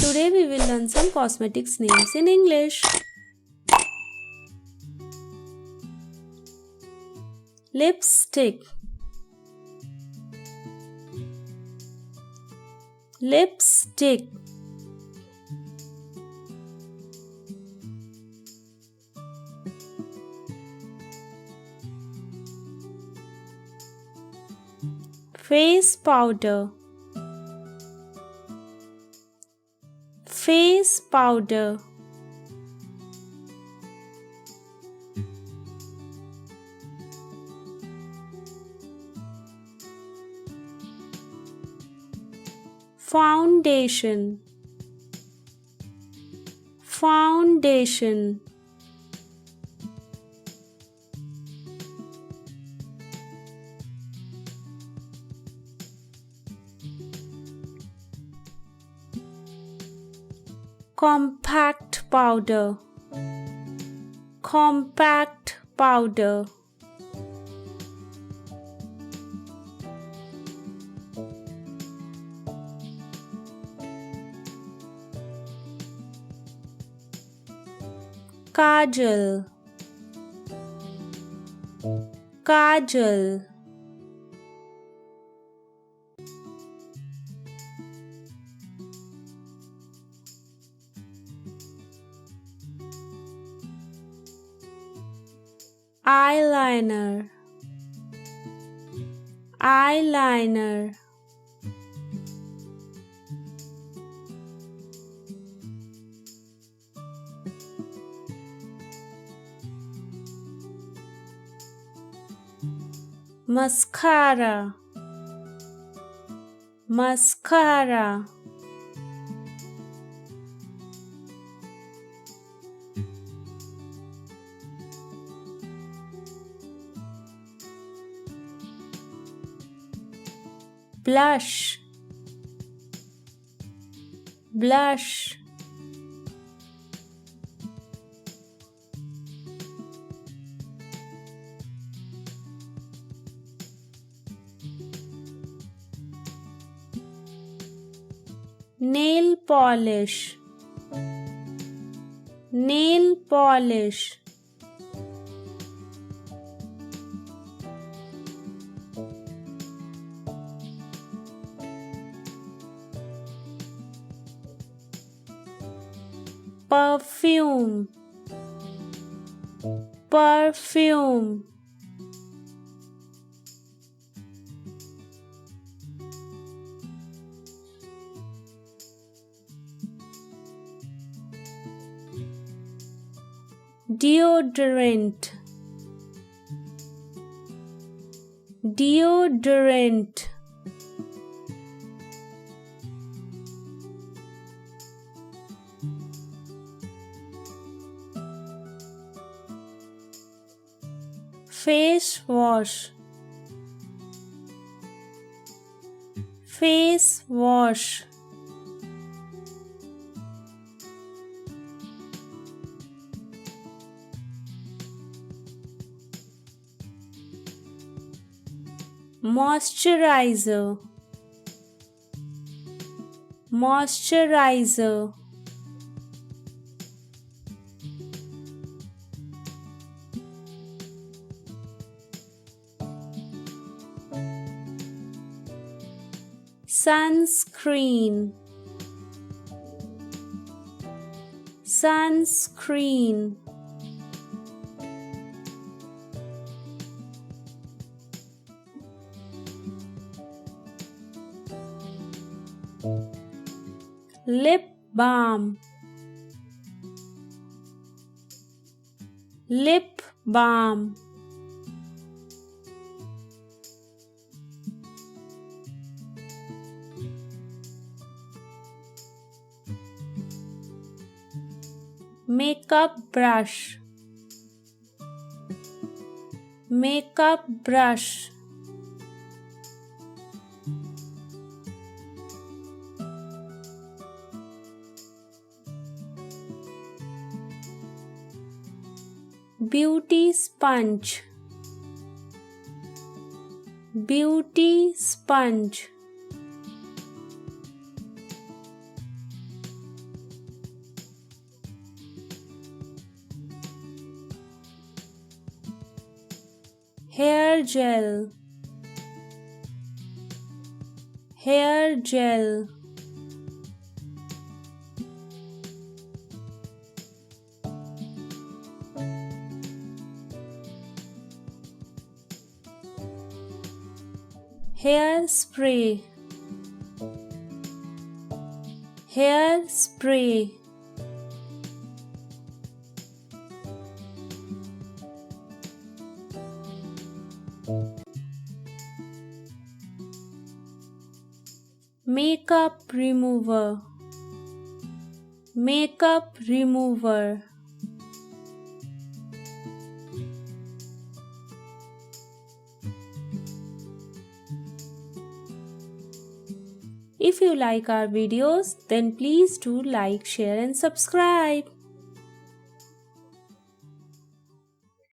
Today we will learn some cosmetics names in English. Lipstick, lipstick. Face powder, face powder. Foundation, foundation. Compact powder, compact powder. Kajal, Kajal. Eyeliner, eyeliner. Mascara, mascara. Blush, blush. Nail polish, nail polish. Perfume, perfume. Deodorant, deodorant. Face wash, face wash. Moisturizer, moisturizer. Sunscreen, sunscreen. Lip balm, lip balm. Makeup brush, makeup brush. Beauty sponge, beauty sponge. hair gel, hair gel, hair spray, hair spray, makeup remover, makeup remover, If you like our videos, then please do like, share and subscribe.